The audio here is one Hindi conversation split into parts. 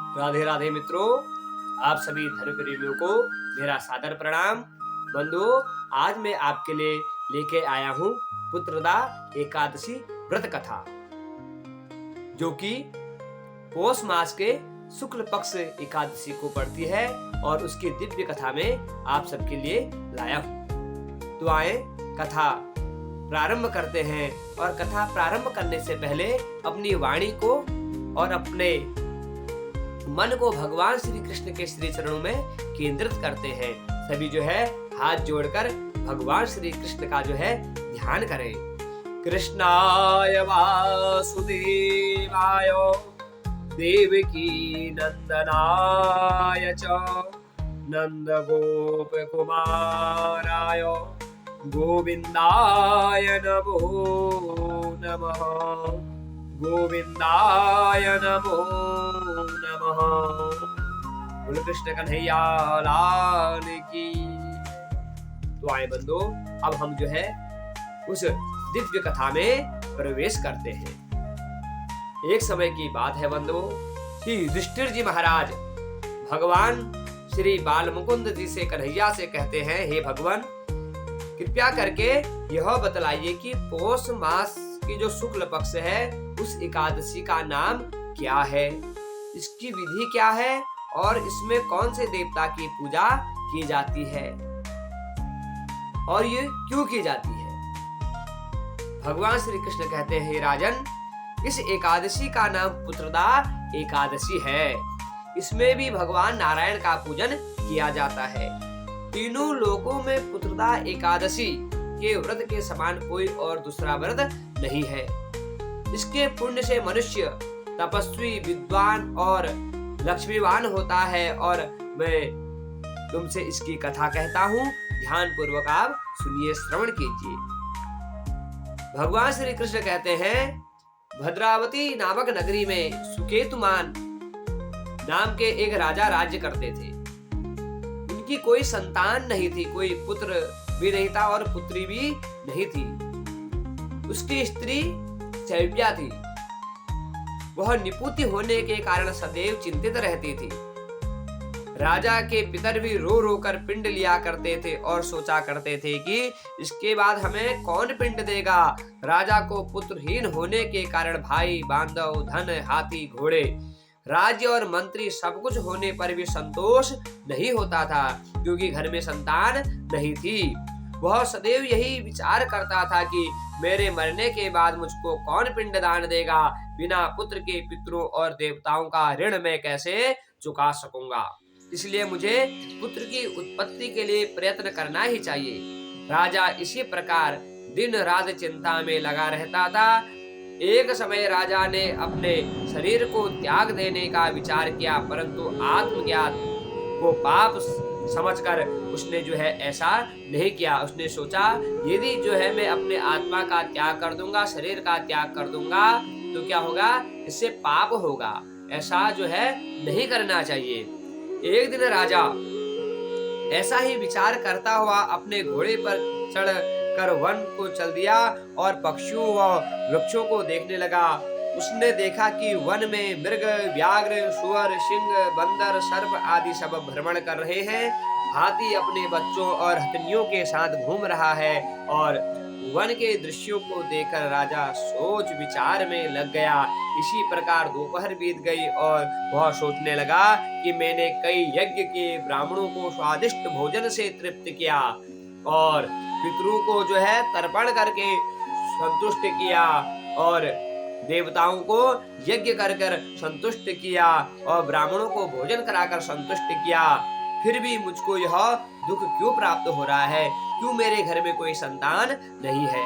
राधे राधे मित्रों, आप सभी धर्म प्रेमियों को मेरा सादर प्रणाम। बंधुओं, आज मैं आपके लिए लेके आया हूँ पुत्रदा एकादशी व्रत कथा, जो कि पौष मास के शुक्ल पक्ष एकादशी को पड़ती है और उसकी दिव्य कथा में आप सबके लिए लाया हूँ। तो आए कथा प्रारंभ करते हैं और कथा प्रारंभ करने से पहले अपनी वाणी को और अपने मन को भगवान श्री कृष्ण के श्री चरणों में केंद्रित करते हैं। सभी जो है हाथ जोड़कर भगवान श्री कृष्ण का जो है ध्यान करें। कृष्णाय वासुदेवाय देवकी नंदनाय च नंद गोप कुमाराय गोविंदाय नमो नमः गोविंदाय नमो नमः। बोलो कृष्ण कन्हैया लाल की। तो आए बंदो, अब हम जो है उस दिव्य कथा में प्रवेश करते हैं। एक समय की बात है बंदो कि युधिष्ठिर जी महाराज भगवान श्री बाल मुकुंद जी से कन्हैया से कहते हैं, हे भगवान, कृपया करके यह बतलाइए कि पौष मास की जो शुक्ल पक्ष है उस एकादशी का नाम क्या है, इसकी विधि क्या है और इसमें कौन से देवता की पूजा की जाती है और ये क्यों की जाती है। भगवान श्री कृष्ण कहते हैं, हे राजन, इस एकादशी का नाम पुत्रदा एकादशी है। इसमें भी भगवान नारायण का पूजन किया जाता है। तीनों लोकों में पुत्रदा एकादशी के व्रत के समान कोई और दूसरा व्रत नहीं है। इसके पुण्य से मनुष्य तपस्वी, विद्वान और लक्ष्मीवान होता है। और मैं तुमसे इसकी कथा कहता हूँ, ध्यान पूर्वक आप सुनिए, श्रवण कीजिए। भगवान श्री कृष्ण कहते हैं, भद्रावती नामक नगरी में सुकेतुमान नाम के एक राजा राज्य करते थे। उनकी कोई संतान नहीं थी, कोई पुत्र भी नहीं था और पुत्री भी नहीं थी। उसकी स्त्री शैव्या थी। वह निपुति होने के कारण सदैव चिंतित रहती थी। राजा के पितर भी रो रो कर पिंड लिया करते थे और सोचा करते थे कि इसके बाद हमें कौन पिंड देगा। राजा को पुत्रहीन होने के कारण भाई, बांधव, धन, हाथी, घोड़े, राज्य और मंत्री सब कुछ होने पर भी संतोष नहीं होता था, क्योंकि घर में संतान नहीं थी। वह सदैव यही विचार करता था कि मेरे मरने के बाद मुझको कौन पिंडदान देगा। बिना पुत्र के पितरों और देवताओं का ऋण मैं कैसे चुका सकूंगा। इसलिए मुझे पुत्र की उत्पत्ति के लिए प्रयत्न करना ही चाहिए। राजा इसी प्रकार दिन रात चिंता में लगा रहता था। एक समय राजा ने अपने शरीर को त्याग देने का विचार किया, परंतु आत्मज्ञात को पाप समझकर उसने जो है ऐसा नहीं किया। उसने सोचा, यदि जो है मैं अपने आत्मा का त्याग कर दूंगा, शरीर का त्याग कर दूंगा, तो क्या होगा, इससे पाप होगा। ऐसा जो है नहीं करना चाहिए। एक दिन राजा ऐसा ही विचार करता हुआ अपने घोड़े पर चढ़ कर वन को चल दिया और पक्षियों व वृक्षों को देखने लगा। उसने देखा कि वन में मृग, व्याघ्र, सुअर, सिंह, बंदर, सर्प आदि सब भ्रमण कर रहे हैं। हाथी अपने बच्चों और हथनियों के साथ घूम रहा है। और वन के दृश्यों को देखकर राजा सोच विचार में लग गया। इसी प्रकार दोपहर बीत गई और वह सोचने लगा कि मैंने कई यज्ञ किए, ब्राह्मणों को स्वादिष्ट भोजन से तृप्त किया और पितरों को जो है तर्पण करके संतुष्ट किया और देवताओं को यज्ञ कर कर संतुष्ट किया और ब्राह्मणों को भोजन कराकर संतुष्ट किया। फिर भी मुझको यह दुख क्यों प्राप्त हो रहा है? क्यों मेरे घर में कोई संतान नहीं है?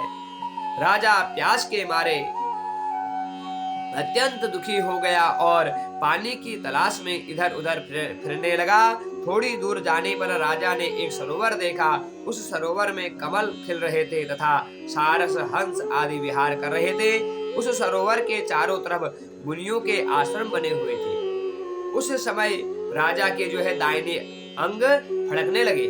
राजा प्यास के मारे अत्यंत दुखी हो गया और पानी की तलाश में इधर उधर फिरने लगा। थोड़ी दूर जाने पर राजा ने एक सरोवर देखा। उस सरोवर में कमल खिल रहे थे तथा सारस, हंस आदि विहार कर रहे थे। उस सरोवर के चारों तरफ मुनियों के आश्रम बने हुए थे। उस समय राजा के जो है दाहिने अंग फड़कने लगे।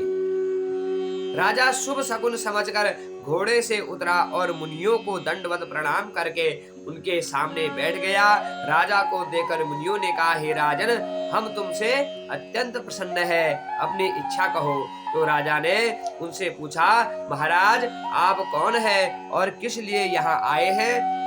राजा शुभ शकुन समझकर घोड़े से उतरा और मुनियों को दंडवत प्रणाम करके उनके सामने बैठ गया। राजा को देखकर मुनियों ने कहा, हे राजन, हम तुमसे अत्यंत प्रसन्न है, अपनी इच्छा कहो। तो राजा ने उनसे पूछा, महाराज आप कौन है और किस लिए यहाँ आए हैं,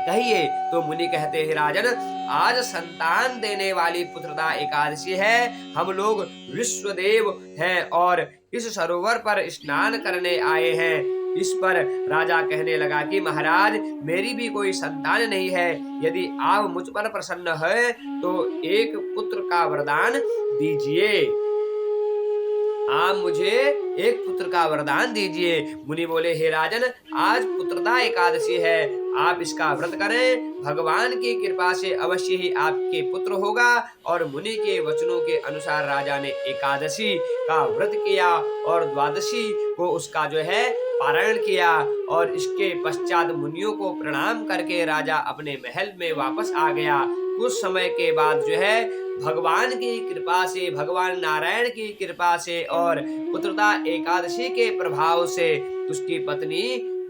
कहिए। तो मुनि कहते हैं, राजन, आज संतान देने वाली पुत्रदा एकादशी है। हम लोग विश्वदेव हैं और इस सरोवर पर स्नान करने आए हैं। इस पर राजा कहने लगा कि महाराज, मेरी भी कोई संतान नहीं है। यदि आप मुझ पर प्रसन्न है तो एक पुत्र का वरदान दीजिए। आप मुझे एक पुत्र का वरदान दीजिए। मुनि बोले, हे राजन, आज पुत्रदा एकादशी है, आप इसका व्रत करें। भगवान की कृपा से अवश्य ही आपके पुत्र होगा। और मुनि के वचनों के अनुसार राजा ने एकादशी का व्रत किया और द्वादशी को उसका जो है पारायण किया। और इसके पश्चात मुनियों को प्रणाम करके राजा अपने महल में वापस आ गया। कुछ समय के बाद जो है भगवान की कृपा से, भगवान नारायण की कृपा से और पुत्रदा एकादशी के प्रभाव से उसकी पत्नी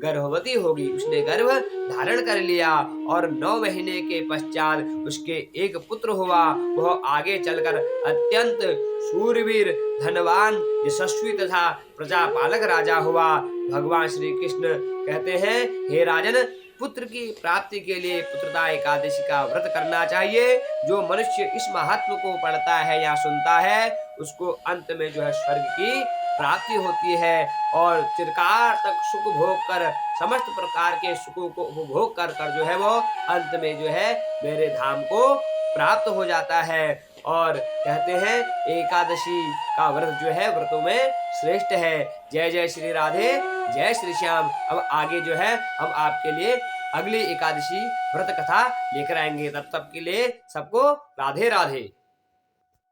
गर्भवती होगी। उसने गर्भ धारण कर लिया और 9 महीने के पश्चात उसके एक पुत्र हुआ। वह आगे चलकर अत्यंत शूरवीर, धनवान, यशस्वी तथा प्रजापालक राजा हुआ। भगवान श्री कृष्ण कहते हैं, हे राजन, पुत्र की प्राप्ति के लिए पुत्रदा एकादशी का व्रत करना चाहिए। जो मनुष्य इस महत्व को पढ़ता है या सुनता है, उसको अंत में जो है स्वर्ग की प्राप्ति होती है और चिरकाल तक सुख भोग कर, समस्त प्रकार के सुखों को उपभोग कर कर जो है वो अंत में जो है मेरे धाम को प्राप्त हो जाता है। और कहते हैं एकादशी का व्रत जो है व्रतों में श्रेष्ठ है। जय जय श्री राधे, जय श्री श्याम। अब आगे जो है हम आपके लिए अगली एकादशी व्रत कथा लेकर आएंगे। तब तक के लिए सबको राधे राधे।